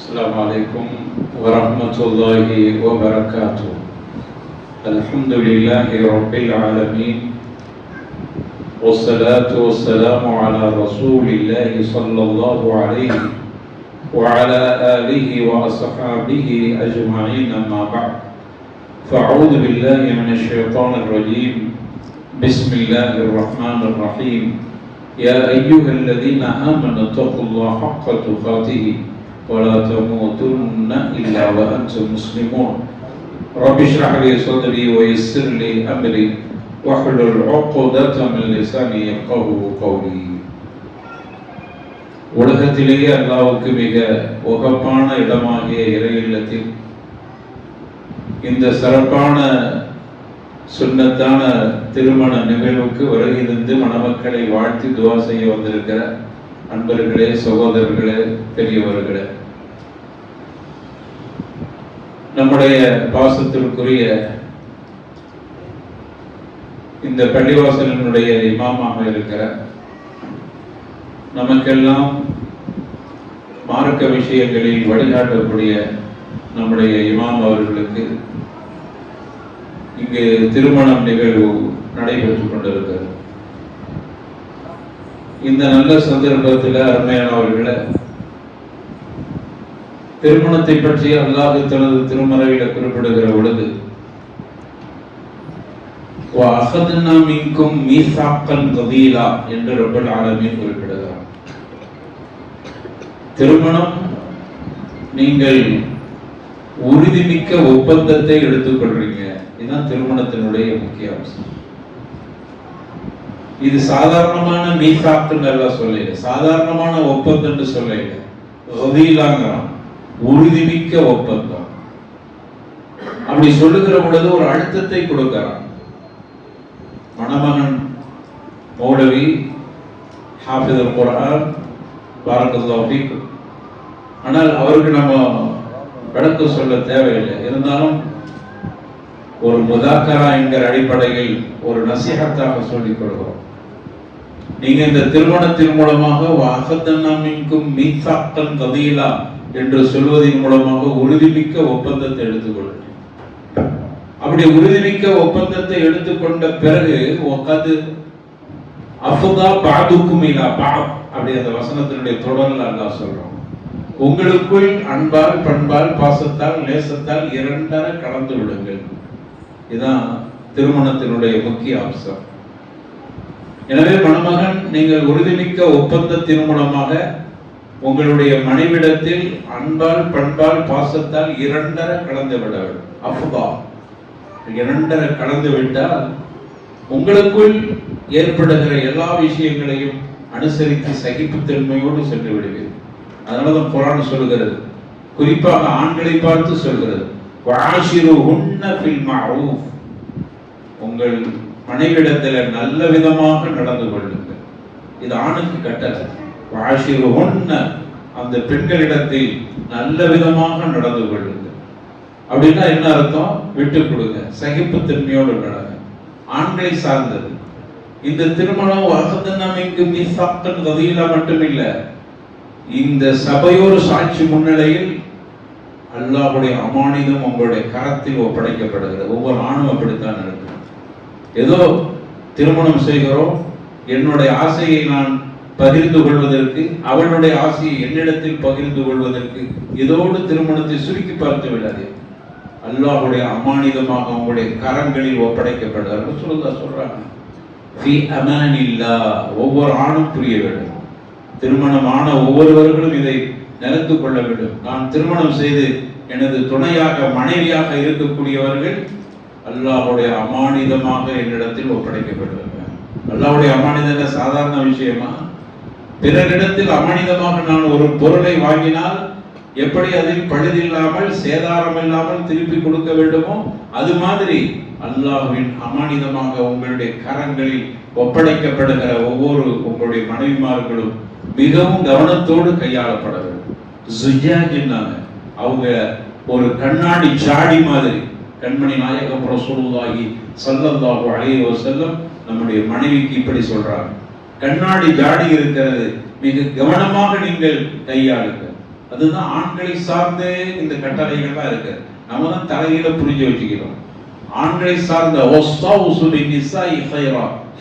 السلام عليكم ورحمة الله وبركاته. الحمد لله رب العالمين، والصلاة والسلام على رسول الله صلى الله عليه وعلى آله وأصحابه أجمعين، أما بعد، فأعوذ بالله من الشيطان الرجيم. بسم الله الرحمن الرحيم. يا أيها الذين آمنوا اتقوا الله حق تقاته ولا تموتن إلا وأنتم مسلمون. رب اشرح لي صدري ويسر لي أمري واحلل عقدة من لساني يفقهوا قولي. உலகத்திலேயே அல்லாஹ்வுக்கு மிக உகப்பான இடமாகிய இறை இல்லத்தில் இந்த சிறப்பான சுன்னத்தான திருமண நிகழ்வுக்கு வருகிருந்து மணமக்களை வாழ்த்தி துவா செய்ய வந்திருக்கிற அன்பர்களே, சகோதரர்களே, பெரியவர்களே, நம்முடைய பாசத்திற்குரிய இந்த பள்ளிவாசலினுடைய இமாமாக இருக்கிற நமக்கெல்லாம் மார்க்க விஷயங்களில் வழிகாட்டக்கூடிய நம்முடைய இமாம் அவர்களுக்கு இங்கு திருமணம் நிகழ்வு நடைபெற்றுக் கொண்டிருக்கிறது. இந்த நல்ல சந்தர்ப்பத்தில் அருமையானவர்களே, திருமணத்தை பற்றி அல்லாஹ் தனது திருமறையில குறிப்பிடுகிற பொழுது வஅഖத்னா மின்கும் மீசாக்கன் கலீலா என்று ரப்பல் ஆலமீன் குறிப்பிடுகிறார். திருமணம் நீங்கள் உறுதிமிக்க ஒப்பந்தத்தை எடுத்துக்கொள்றீங்க. இதுதான் திருமணத்தினுடைய முக்கிய அம்சம். இது சாதாரணமான மீசாக்குன்னு எல்லாம் சொல்லல, சாதாரணமான ஒப்பந்தம் சொல்லல, கலீலாங்கிறான், உறுதிமிக்க ஒப்பந்தம். அப்படி சொல்லுகிற பொழுது ஒரு அழுத்தத்தை கொடுக்கிறான். மணமகன் மௌலவி ஹாஃபிதுல் குர்ஆன் பாரக்கல்லாஹு ஃபீக்கும், ஆனால் அவருக்கு நம்ம விளக்கம் சொல்ல தேவையில்லை. இருந்தாலும் ஒரு முதாக்கரா என்கிற அடிப்படையில் ஒரு நசீஹத்தாக சொல்லிக் கொள்கிறோம். நீங்க இந்த திருமணத்தின் மூலமாக வஅഖத்னா மின்கும் மீசாக்கன் கலீலா என்று சொல்வதன் மூலமாக உறுதிமிக்க ஒப்பந்தத்தை எடுத்துக்கொள்ளுங்கள். அப்படி உறுதிமிக்க ஒப்பந்தத்தை எடுத்துக்கொண்ட பிறகு உக்காது அஃதா பஅதுக்கும் இலா பஅத், அப்படி அந்த வசனத்தினுடைய தொடர்ல அல்லாஹ் சொல்றோம், உங்களுக்குள் அன்பால், பண்பால், பாசத்தால், நேசத்தால் இரண்டரை கலந்து விடுங்கள். இதுதான் திருமணத்தினுடைய முக்கிய அம்சம். எனவே மணமகன், நீங்கள் உறுதிமிக்க ஒப்பந்தத்தின் மூலமாக உங்களுடைய மனைவிடத்தில் அன்பால், பண்பால், பாசத்தால் இரண்டரை கலந்து விட வேண்டும். அஃதா இரண்டரை கலந்து விட்டால் உங்களுக்குள் ஏற்படுகிற எல்லா விஷயங்களையும் அனுசரித்து சகிப்புத்தன்மையோடு சென்று விடுவீர்கள். அதனாலதான் குர்ஆன் சொல்கிறது, குறிப்பாக ஆண்களை பார்த்து சொல்கிறது, வஆஷிருஹுன்ன ஃபில் மஅரூஃப், உங்கள் மனைவிடத்தில் நல்ல விதமாக நடந்து கொள்ளுங்கள். இது ஆணுக்கு கட்டளை. வஆஷிருஹுன்ன, அந்த பெண்களிடத்தில் நல்ல விதமாக நடந்து கொள்ளுங்கள். அப்படின்னா என்ன அர்த்தம்? விட்டு கொடுங்க, சகிப்புத்தன்மையோடு நடங்க. ஆண்களை சார்ந்தது இந்த திருமணம். வஅഖத்னா மின்கும் மீசாக்கன் கலீலா மட்டுமில்ல, இந்த சபையோர் சாட்சி முன்னிலையில் அல்லாஹ்வுடைய அமானிதம் உங்களுடைய கரத்தில் ஒப்படைக்கப்படுகிறது. ஒவ்வொரு ஆணும் அப்படித்தான் நடக்கும். ஏதோ திருமணம் செய்கிறோம், என்னுடைய ஆசையை நான் பகிர்ந்து கொள்வதற்கு, அவளுடைய ஆசையை என்னிடத்தில் பகிர்ந்து கொள்வதற்கு இதோடு திருமணத்தை சுருக்கி பார்த்து விடாதே. அல்லாஹ்வுடைய அமானிதமாக உங்களுடைய கரங்களில் ஒப்படைக்கப்படுகிறார் சொல்றாங்க. ஃபீ அமானில்லாஹ், ஒவ்வொரு ஆணும் புரிய வேண்டும். திருமணமான ஒவ்வொருவர்களும் இதை நினைத்து கொள்ள வேண்டும். நான் திருமணம் செய்து எனது துணையாக, மனைவியாக இருக்கக்கூடியவர்கள் அல்லாஹ்வுடைய அமானிதமாக என்னிடத்தில் ஒப்படைக்கப்படுவார்கள். அல்லாஹ்வுடைய அமானிதம் சாதாரண விஷயமா? பிறரிடத்தில் அமானிதமாக நான் ஒரு பொருளை வாங்கினால் எப்படி அதில் பழுதில்லாமல், சேதாரம் இல்லாமல் திருப்பி கொடுக்க வேண்டுமோ, அது மாதிரி அல்லாஹ்வின் அமானிதமாக உங்களுடைய கரங்களில் ஒப்படைக்கப்படுகிற ஒவ்வொரு உங்களுடைய மனைவிமார்களும் மிகவும் கவனத்தோடு கையாளப்பட வேண்டும். ஜுஜாஜின்னாங்க, அவங்க ஒரு கண்ணாடி ஜாடி மாதிரி. கண்மணி நாயகம் ரசூலுல்லாஹி ஸல்லல்லாஹு அலைஹி வஸல்லம் நம்முடைய மனைவிக்கு இப்படி சொல்றாங்க, கண்ணாடி ஜாடி இருக்கிறது, மிக கவனமாக நீங்கள் கையாளுங்கள். அதுதான் ஆண்களை சார்ந்தே இந்த கட்டளைகள்லாம் இருக்கு. நம்ம தான் தலையில புரிஞ்சு வச்சுக்கிறோம். ஆண்களை சார்ந்த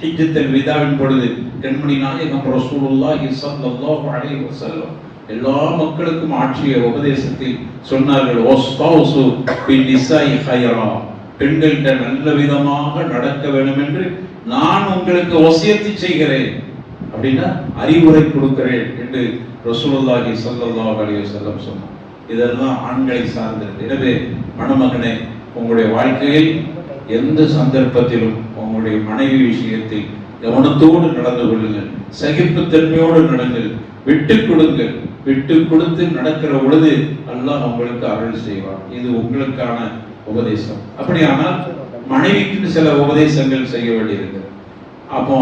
ஹிஜ்ஜத்துல் விதாவின் பொழுது கண்மணி நாயகம் ரசூலுல்லாஹி ஸல்லல்லாஹு அலைஹி வஸல்லம் எல்லா மக்களுக்கும் ஆற்றிய உபதேசத்தில் சொன்னார்கள், வஸ்தௌசு பின்னிசாஇ கைரா, பெண்கள்கிட்ட நல்ல விதமாக நடக்க வேண்டும் என்று நான் உங்களுக்கு வசியத்து செய்கிறேன், அப்படின்னா அறிவுரை கொடுக்கிறேன் என்று ரசூலுல்லாஹி ஸல்லல்லாஹு அலைஹி வஸல்லம் சொன்னார். இதெல்லாம் ஆண்களை சார்ந்தது. எனவே மணமகனே, உங்களுடைய வாழ்க்கையில் எந்த சந்தர்ப்பத்திலும் உங்களுடைய மனைவி விஷயத்தில் கவனத்தோடு நடந்து கொள்ளுங்கள், சகிப்புத்தன்மையோடு நடங்கள், விட்டு கொடுங்கள். விட்டு கொடுத்து நடக்கிற பொழுது அல்லாஹ் உங்களுக்கு அருள் செய்வார். இது உங்களுக்கான உபதேசம். அப்படியானால் மனைவிக்கு சில உபதேசங்கள் செய்ய வேண்டியிருக்கிறது. அப்போ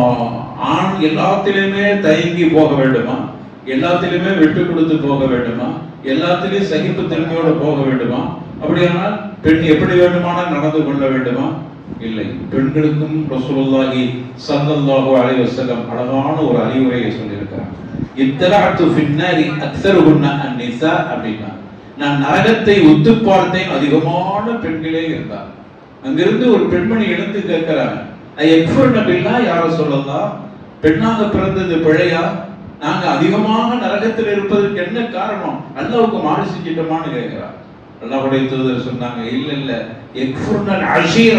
ஆண் எல்லாத்திலுமே தயங்கி போக வேண்டுமா? எல்லாத்திலுமே விட்டு கொடுத்து போக வேண்டுமா? எல்லாத்திலையும் சகிப்புத்தன்மையோடு போக வேண்டுமா? அப்படியானால் பெண் எப்படி வேண்டுமானால் நடந்து கொள்ள வேண்டுமா? இல்லை. பெண்களுக்கும் ரசூலுல்லாஹி ஸல்லல்லாஹு அலைஹி வஸல்லம் அழகான ஒரு அறிவுரையை சொல்லியிருக்கிறார். இத்தலஅத்து ஃபின்னாரி அக்ஸருஹுன்ன அன்னிஸா அப்படின்னா, நான் நரகத்தை உத்து பார்த்தேன், அதிகமான பெண்களே இருந்தார். அங்கிருந்து ஒரு பெண்மணி எழுந்து கேட்கிறாங்க, ஐயக்ஃபுர்ன பில்லாஹ் யா ரசூலல்லாஹ், பெண்ணாக பிறந்தது பிழையா? நாங்க அதிகமாக நரகத்தில் இருப்பதற்கு என்ன காரணம்? அல்லாஹ்வுக்கு மாறு செஞ்சிட்டோமான்னு கேட்கிறார். அல்லாஹ்வுடைய தூதர் சொன்னாங்க, இல்ல இல்ல, யக்ஃபுர்னல் அஷீர,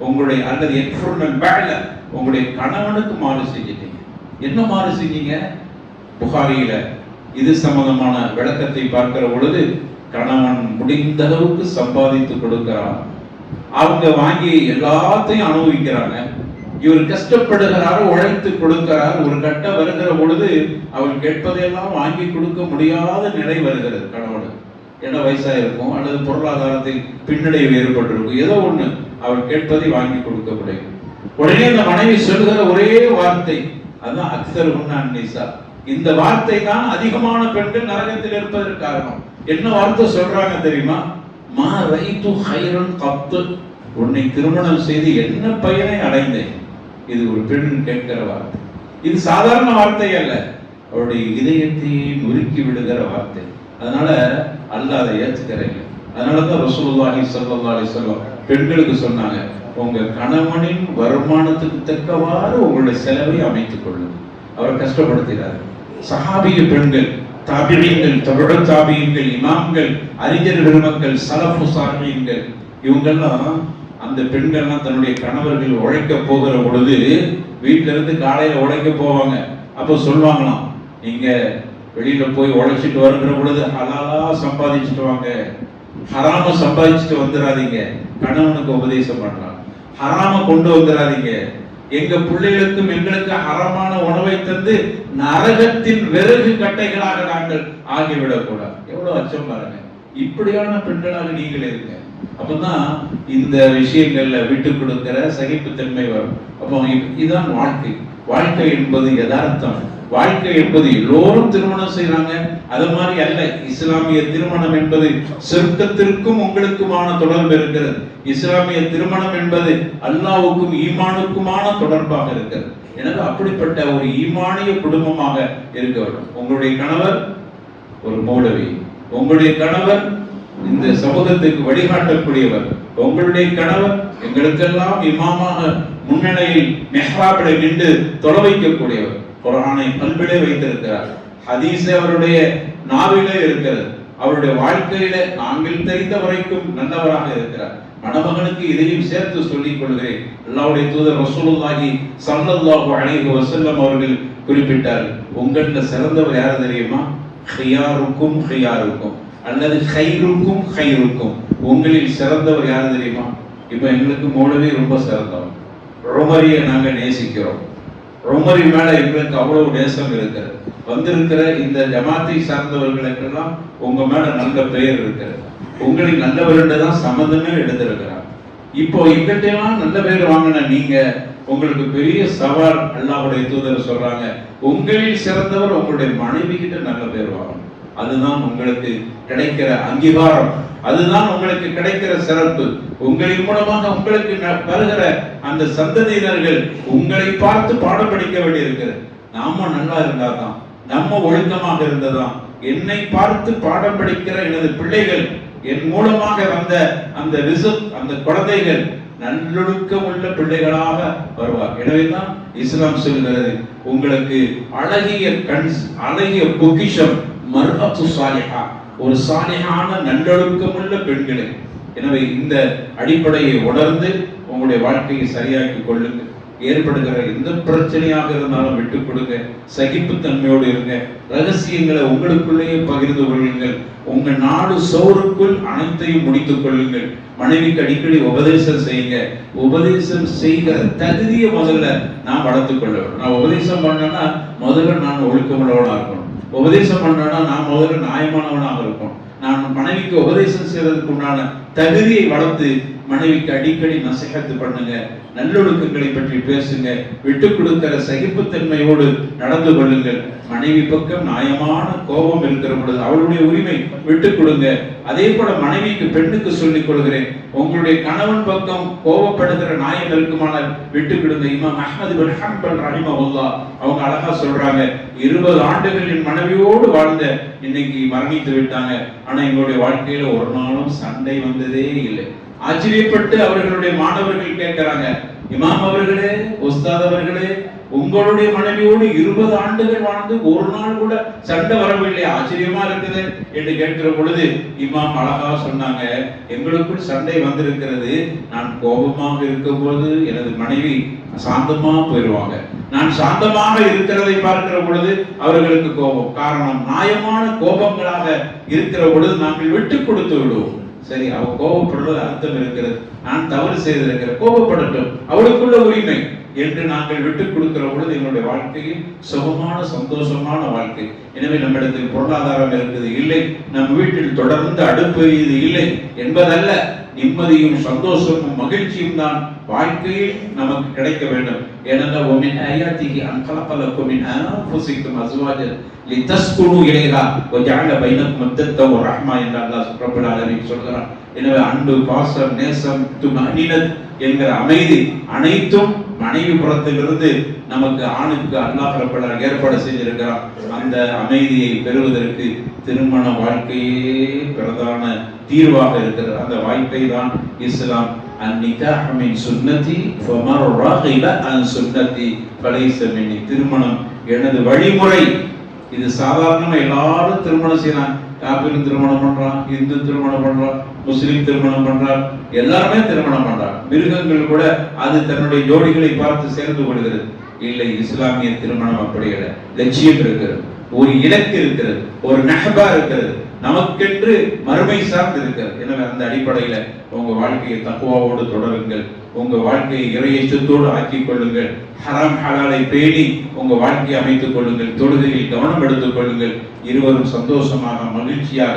உங்களுடைய அல்லது யக்ஃபுர்னல் பஅல, உங்களுடைய கணவனுக்கு மாறு செஞ்சிட்டீங்க. என்ன மாறு செஞ்சீங்க? புகாரியில இது சம்பந்தமான விளக்கத்தை பார்க்கிற பொழுது, கணவன் முடிந்த அளவுக்கு சம்பாதித்து கொடுக்கிறார், அவங்க வாங்கி எல்லாத்தையும் அனுபவிக்கிறாங்க, இவர் கஷ்டப்படுகிறார், உழைத்து கொடுக்கிறார். ஒரு கட்ட வருகிற பொழுது அவர் கேட்பதையெல்லாம் வாங்கி கொடுக்க முடியாத நிலை வருகிறது கணவனுக்கு. என்ன வயசா இருக்கும், அல்லது பொருளாதாரத்தில் பின்னடைவு ஏற்பட்டிருக்கும், ஏதோ ஒண்ணு அவர் கேட்பதை வாங்கி கொடுக்க முடியும். உடனே அந்த மனைவி சொல்லுகிற ஒரே வார்த்தை அதுதான் அக்ஸருஹுன்ன அன்னிஸா. இந்த வார்த்தை தான் அதிகமான பெண்கள் நரகத்தில் இருப்பதற்கு காரணம். என்ன வார்த்தை சொல்றாங்க தெரியுமா? மா ரைது கைரன் கத்து, உன்னை திருமணம் செய்து என்ன பயனை அடைந்தேன். இது ஒரு பெண் கேட்கிற வார்த்தை. இது சாதாரண வார்த்தை அல்ல, அவருடைய இதயத்தை நுறுக்கி விடுகிற வார்த்தை. அதனால அல்லாஹ் அதை ஏற்றுக்கிறேன். அதனாலதான் ரசூலுல்லாஹி ஸல்லல்லாஹு அலைஹி வஸல்லம் பெண்களுக்கு சொன்னாங்க, உங்க கணவனின் வருமானத்துக்கு தக்கவாறு உங்களுடைய செலவை அமைத்துக் கொள்ளுங்க, அவர் கஷ்டப்படுத்துகிறார். சஹாபிய பெண்கள், தாபிஈன்கள், தபு தாபிஈன்கள், இமாம்கள், அறிஞர் பெருமக்கள், சலஃபு சாலிஹீன்கள், இவங்கெல்லாம் அந்த பெண்கள்லாம் தன்னுடைய கணவர்கள் உழைக்க போகிற பொழுது வீட்டில இருந்து காலையில உழைக்க போவாங்க. அப்போ சொல்லுவாங்களாம், நீங்க வெளியில போய் உழைச்சிட்டு வருகிற பொழுது ஹலாலா சம்பாதிச்சுட்டு வாங்க, ஹராம சம்பாதிச்சுட்டு வந்துடாதீங்க. கணவனுக்கு உபதேசம் பண்றாங்க, ஹராம கொண்டு வந்துடாதீங்க. எங்க பிள்ளைகளுக்கும் எங்களுக்கு ஹராமான உணவை தந்து நரகத்தின் விறகு கட்டைகளாக நாங்கள் ஆகிவிடக் கூடாது. எவ்வளவு அச்சம் பாருங்க. இப்படியான பெண்களாக நீங்கள் இருங்க. அப்பதான் இந்த விஷயங்கள்ல விட்டு கொடுக்கிற சகிப்புத்தன்மை வரும். அப்போ இதுதான் வாழ்க்கை. வாழ்க்கை என்பது யதார்த்தம். வாழ்க்கை என்பது எல்லோரும் திருமணம் செய்யறாங்க, அது மாதிரி அல்ல. இஸ்லாமிய திருமணம் என்பது சொர்க்கத்திற்கும் உங்களுக்குமான தொடர்பு இருக்கிறது. இஸ்லாமிய திருமணம் என்பது அல்லாஹ்வுக்கும் ஈமானுக்குமான தொடர்பாக இருக்கிறது. எனவே அப்படிப்பட்ட ஒரு ஈமானிய குடும்பமாக இருக்க வேண்டும். உங்களுடைய கணவர் ஒரு மௌலவி, உங்களுடைய கணவர் இந்த சமூகத்துக்கு வழிகாட்டக்கூடியவர், உங்களுடைய கணவர் எங்களுக்கெல்லாம் இமாமாக முன்னிலையில் மெஹ்ராபில் நின்று தொலை வைக்கக்கூடியவர், குர்ஆனை கல்விலே வைத்திருக்கிறார், ஹதீஸ் அவருடைய நாவிலே இருக்கிறது, அவருடைய வாழ்க்கையில நாங்கள் தெரிந்த வரைக்கும் நல்லவராக இருக்கிறார். மணமகனுக்கு இதையும் சேர்த்து சொல்லிக் கொள்கிறேன். அல்லாஹ்வுடைய தூதர் ரசூலுல்லாஹி ஸல்லல்லாஹு அலைஹி வஸல்லம் அவர்கள் குறிப்பிட்டார், உங்கள்ல சிறந்தவர் யார் தெரியுமா? ஹியாருக்கும் ஹியாருக்கும், அல்லது ஹைருக்கும் ஹைருக்கும், உங்களில் சிறந்தவர் யார் தெரியுமா? இப்ப எங்களுக்கு மௌலவி ரொம்ப சிறந்தவர், உமரியை நாங்க நேசிக்கிறோம், உமரி மேல எங்களுக்கு அவ்வளவு நேசம் இருக்கிறது. வந்திருக்கிற இந்த ஜமாத்தை சார்ந்தவர்களுக்கெல்லாம் உங்க மேல நல்ல பெயர் இருக்கிறது, உங்களில் நல்லவர்கிட்ட தான் சம்மந்தமே எடுத்திருக்கிறார். இப்போ எங்கிட்டெல்லாம் நல்ல பேர் வாங்கின நீங்க, உங்களுக்கு பெரிய சவால். அல்லாஹ்வுடைய தூதர் சொல்றாங்க, உங்களில் சிறந்தவர் உங்களுடைய மனைவி கிட்ட நல்ல பேர் வாங்கணும். அதுதான் உங்களுக்கு கிடைக்கிற அங்கீகாரம், அதுதான் உங்களுக்கு கிடைக்கிற சிறப்பு. உங்களின் மூலமாக உங்களுக்கு வருகிற அந்த சந்ததியினர்கள் உங்களை பார்த்து பாடம் படிக்க வேண்டியிருக்கிறது. நாம நல்லா இருந்தாதான், நம்ம ஒழுக்கமாக இருந்ததான் என்னை பார்த்து பாடம் படிக்கிற எனது பிள்ளைகள், என் மூலமாக வந்த அந்த ரிசல்ட், அந்த குழந்தைகள் நல்லொழுக்கம் உள்ள பிள்ளைகளாக வருவார். எனவேதான் இஸ்லாம் சொல்கிறது, உங்களுக்கு அழகிய கன்ஸ், அழகிய பொக்கிஷம் மர்அத்து சாலிஹா, ஒரு சாலிஹான நல்லொழுக்கம் உள்ள பெண்களே. எனவே இந்த அடிப்படையை உணர்ந்து உங்களுடைய வாழ்க்கையை சரியாக்கி கொள்ளுங்கள். ஏற்படுகிற எந்த பிரச்சனையாக இருந்தாலும் விட்டுக் கொடுங்க, சகிப்புத்தன்மையோடு இருங்க, ரகசியங்களை உங்களுக்குள்ளேயே பகிர்ந்து கொள்ளுங்கள். உங்க நாடு சோறுக்குள் அனைத்தையும் முடித்துக் கொள்ளுங்கள். மனைவிக்கு அடிக்கடி உபதேசம் செய்யுங்க. உபதேசம் செய்கிற தகுதியை முதல்ல நான் வளர்த்துக் கொள்ள வேண்டும். நான் உபதேசம் பண்ணேன்னா முதல்ல நான் ஒழுக்கமுள்ளவனாக இருக்கணும். உபதேசம் பண்ணேன்னா நான் முதல்ல நியாயமானவனாக இருக்கணும். நான் மனைவிக்கு உபதேசம் செய்வதற்கு உண்டான தகுதியை வளர்த்து மனைவிக்கு அடிக்கடி நசிஹத்து பண்ணுங்க, நல்லொழுக்கங்களை பற்றி பேசுங்க, விட்டு கொடுக்கிற சகிப்புத்தன்மையோடு நடந்து கொள்ளுங்கள். மனைவி பக்கம் நியாயமான கோபம் இருக்கிற பொழுது அவளுடைய உரிமை விட்டு கொடுங்க. அதே போல மனைவிக்கு, பெண்ணுக்கு சொல்லிக் கொள்கிறேன், உங்களுடைய கணவன் பக்கம் கோபப்படுகிற நியாயம் இருக்குமானால் விட்டு கொடுங்க. இமாம் அஹ்மது பின் ஹம்பல் ரஹிமஹுல்லாஹ் அவங்க அழகா சொல்றாங்க, 20 ஆண்டுகள் என் மனைவியோடு வாழ்ந்த, இன்னைக்கு மரணித்து விட்டாங்க. ஆனா எங்களுடைய வாழ்க்கையில ஒரு நாளும் சண்டை வந்ததே இல்லை. ஆச்சரியப்பட்டு அவர்களுடைய மாணவர்கள் கேட்கிறாங்க, இமாம் அவர்களே, உஸ்தாத் அவர்களே, உங்களுடைய மனைவியோடு 20 ஆண்டுகள் வாழ்ந்து ஒரு நாள் கூட சண்டை வரவில்லை, ஆச்சரியமா இருக்குது என்று கேட்கிற பொழுது இமாம் அழகா சொன்னாங்க, எங்களுக்குள் சண்டை வந்திருக்கிறது. நான் கோபமாக இருக்கும் போது எனது மனைவி சாந்தமா போயிடுவாங்க. நான் சாந்தமாக இருக்கிறதை பார்க்கிற பொழுது அவர்களுக்கு கோபம். காரணம், நியாயமான கோபங்களாக இருக்கிற பொழுது நாங்கள் விட்டு கொடுத்து விடுவோம். சரி, அவ கோபப்படுவது அர்த்தம் இருக்கிறது, நான் தவறு செய்திருக்கிறேன், கோபப்படட்டும், அவளுக்குள்ள உரிமை என்று நாங்கள் விட்டுக் கொடுக்கிற பொழுது எங்களுடைய வாழ்க்கையில் சுகமான சந்தோஷமான வாழ்க்கை. எனவே நம்மிடத்தில் பொருளாதாரம் இருக்குது இல்லை, நம் வீட்டில் தொடர்ந்து அடுப்பு இது இல்லை என்பதல்ல, நிம்மதியும் சந்தோஷமும் மகிழ்ச்சியும் தான் வாழ்க்கையில் நமக்கு கிடைக்க வேண்டும். ஏனென்றால் وَمِنْ آيَاتِهِ أَنْ خَلَقَ لَكُم مِّنْ أَنفُسِكُمْ أَزْوَاجًا لِتَسْكُنُوا إِلَيْهَا وَجَعَلَ بَيْنَكُم مَّوَدَّةً وَرَحْمَةً என்று அல்லாஹ் ரப்பல் ஆலமீன் சொல்கிறார். எனவே அன்பு, பாசம், நேசம், துமஅனீனத் என்கிற அமைதி அனைத்தும் மனைவி புறத்திலிருந்து நமக்கு ஆணுக்கு அல்லாஹ் ரப்பல் ஆலமீன் ஏற்பாடு செய்திருக்கிறார். அந்த அமைதியை பெறுவதற்கு திருமண வாழ்க்கையே பிரதான தீர்வாக இருக்கிறது. அந்த வாய்ப்பை தான் இஸ்லாம் அந்நிகாஹ் மின் சுன்னதி ஃபமர் ராகிப அன் சுன்னதி ஃபலைஸ மின்னி, திருமணம் எனது வழிமுறை. இது சாதாரணமா எல்லாரும் திருமணம் செய்யறாங்க. காபிர் திருமணம் பண்றான், இந்து திருமணம் பண்றான், முஸ்லிம் திருமணம் பண்றான், எல்லாருமே திருமணம் பண்றான். மிருகங்கள் கூட அது தன்னுடைய ஜோடிகளை பார்த்து சேர்ந்து கொள்கிறது. இல்லை, இஸ்லாமிய திருமணம் அப்படி இல்லை. லட்சியம் இருக்கிறது, ஒரு இலக்கு இருக்கிறது, ஒரு நஹபா இருக்கிறது, நமக்கென்று மறுமை சார்ந்து இருக்கிறது. எனவே அந்த அடிப்படையில உங்க வாழ்க்கையை தக்வாவோடு தொடருங்கள். உங்க வாழ்க்கையை இறையச்சத்தோடு ஆக்கிக் கொள்ளுங்கள். ஹராம் ஹலாலை பேணி உங்க வாழ்க்கையை அமைத்துக் கொள்ளுங்கள். தொழுகையில் கவனம் எடுத்துக் கொள்ளுங்கள். இருவரும் சந்தோஷமாக மகிழ்ச்சியாக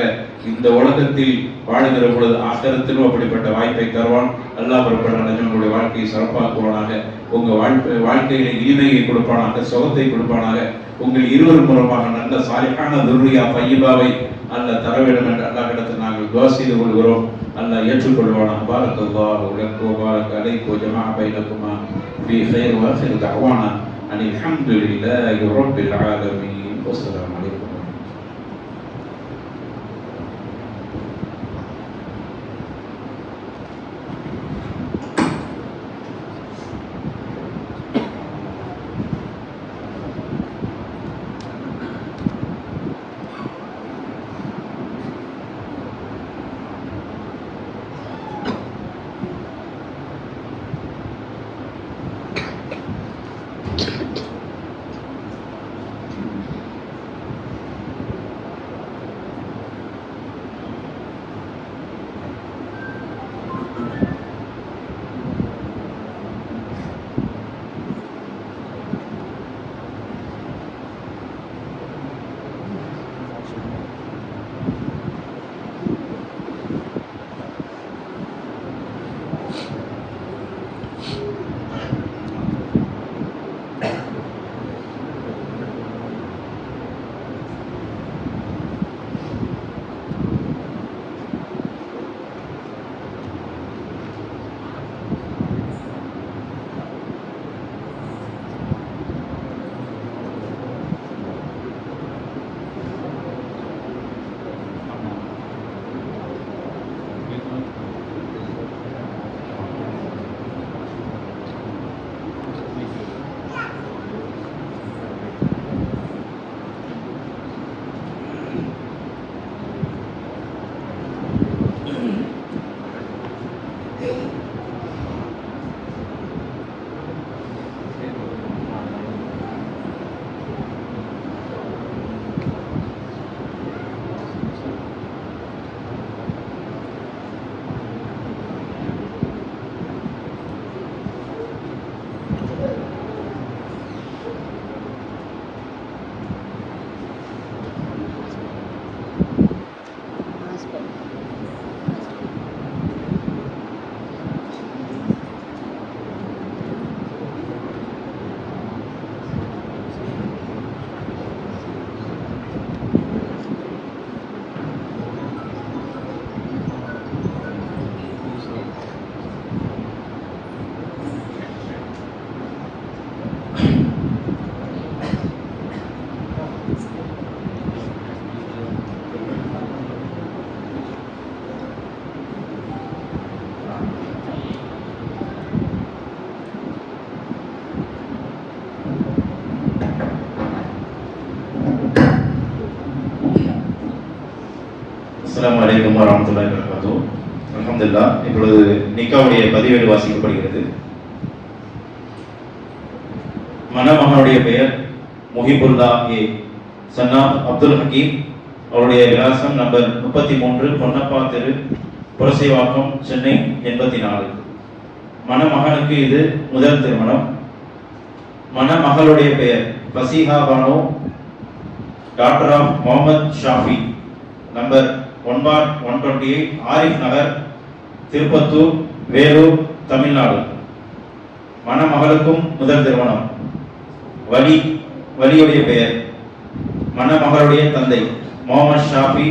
இந்த உலகத்தில் வாழுகிற பொழுது ஆகிரத்திலும் அப்படிப்பட்ட வாய்ப்பை தருவான். அல்லாஹ் ரப்பல் ஆலமீன் உங்களுடைய வாழ்க்கையை சிறப்பாக்குவானாக. உங்க வாழ்க்கையில இனிமையை கொடுப்பானாக, சுகத்தை கொடுப்பானாக. உங்கள் இருவர் மூலமாக நல்ல சாலிஹான துர்ரியா பையிபாவை அல்லாஹ் தர வேண்டும் என்று அல்லாஹ்விடத்தில் நாங்கள் துஆ செய்து கொள்கிறோம். அல்லாஹ் ஏற்றுக்கொள்வானாக. பாரக்கல்லாஹு லக்கும் வ பாரக அலைக்கும் வ ஜமஅ பைனகுமா ஃபீ கைர் வ ஆகிரு தஅவானா அனில் ஹம்துலில்லாஹி ரப்பில் ஆலமீன். வஸ்ஸலாமு அலைக்கும். அஸ்ஸலாமு அலைக்கும் வரஹ்மத்துல்லாஹி வபரகாத்துஹு. அல்ஹம்துலில்லாஹ். இப்பொழுது நிக்காவுடைய பதிவேடு வாசிக்கப்படுகிறது. மணமகனுடைய பெயர் முஹிபுல்லா ஏ, சன்னா அப்துல் ஹக்கீம். அவருடைய விலாசம் நம்பர் 33, பொன்னப்பா தெரு, புரசைவாக்கம், சென்னை 84. மணமகனுக்கு இது முதல் திருமணம். மணமகளுடைய பெயர் Fasiha Banu, doctor of Mohammed Shafi, number 1/128, Arif Nagar, Tirupattur, Vellore, Tamil Nadu. மணமகளுக்கும் முதல் திருமணம். வலியுடைய பெயர் மணமகளுடைய தந்தை Mohammed Shafi,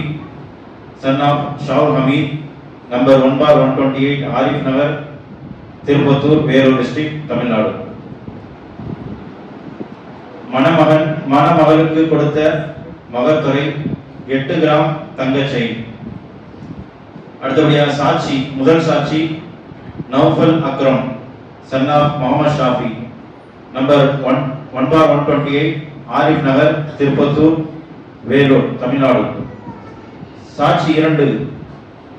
son of Shahul Hameed, number 1/128, Arif Nagar, Tirupattur, Vellore district, Tamil Nadu. மணமகளுக்கு கொடுத்த மகத்துறை 8 கிராம் தங்க செயின். அடுத்தபடியாக சாட்சி, முதல் சாட்சி Naufal Akram, son of Mohammed Shafi, number 1/128, Arif Nagar, Tirupattur, Vellore, Tamil Nadu. சாட்சி 2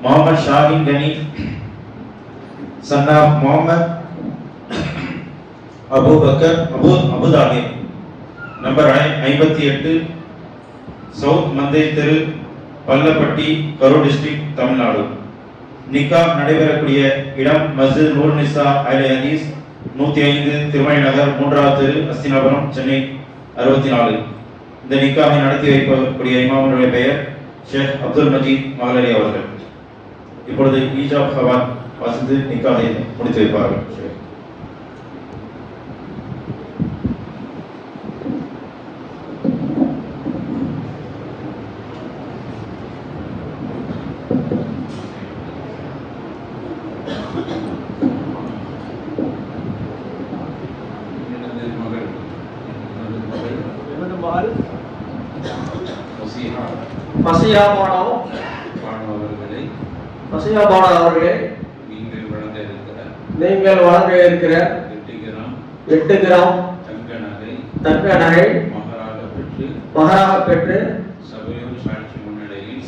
Mohammed Shahin Gani, son of Mohammed Abubakar Abuthahir, number 58, south மந்தை தெரு, பல்லப்பட்டி, கரூர் டிஸ்ட்ரிக்ட், தமிழ்நாடு. நிக்கா நடைபெறக்கூடிய இடம் மஸ்ஜித் நூர் நிசா அல் ஹதீஸ் 105, திருமணி நகர், 3வது தெரு, அஸ்தினாபுரம், சென்னை 64. இந்த நிக்காவை நடத்தி வைக்கக்கூடிய இமாமுடைய பெயர் ஷேக் அப்துல் மஜீத் மகளரி அவர்கள். இப்பொழுது ஈஜாப் ஹவாத் வாசித்து நிக்காவை முடித்து வைப்பார்கள். ஃபசியா பானோ அவர்களே, நீங்கள் வழங்க இருக்கிற 8 கிராம் தங்க நகை மகராக பெற்று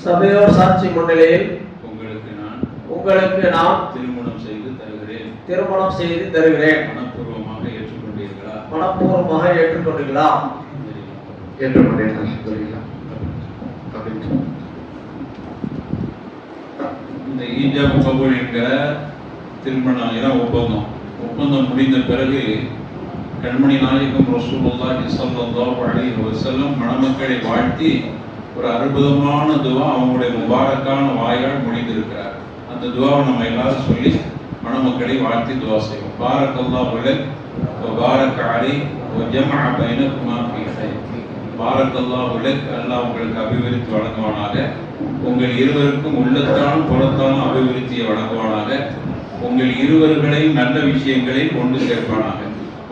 சபையோர் சாட்சி முன்னிலையில் உங்களுக்கு நான் திருமணம் செய்து தருகிறேன். மனப்பூர்வமாக ஏற்றுக்கொண்டீர்களா? இந்த ஈஜாப் கபூல் என்கிற திருமண ஒப்பந்தம் முடிந்த பிறகு கண்மணி நாயகம் ரசூலுல்லாஹி ஸல்லல்லாஹு அலைஹி வஸல்லம் மணமக்களை வாழ்த்தி ஒரு அற்புதமான துவா அவங்களுடைய முபாரக்கான வாயால் முடிந்திருக்கிறார். அந்த துவாவை நம்ம எல்லாரும் சொல்லி மணமக்களை வாழ்த்தி துவா செய்வோம். பாரக்கல்லாஹு லக் வ பாரக அலைக் வ ஜமஅ பைனகுமா ஃபீ கைர். பாரக்கல்லாஹு லக், அல்லாஹ் உங்களுக்கு அபிவிருத்தி வழங்குவானாக. உங்கள் இருவருக்கும் உள்ளத்தாலும் புறத்தாலும் அபிவிருத்தியை வழங்குவானாக. உங்கள் இருவர்களையும் நல்ல விஷயங்களை கொண்டு சேர்ப்பானாக.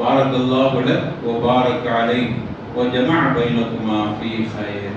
பாரக்கல்லாஹு லக் வ பாரக அலைக் வ ஜமஅ பைனகுமா ஃபீ கைர்.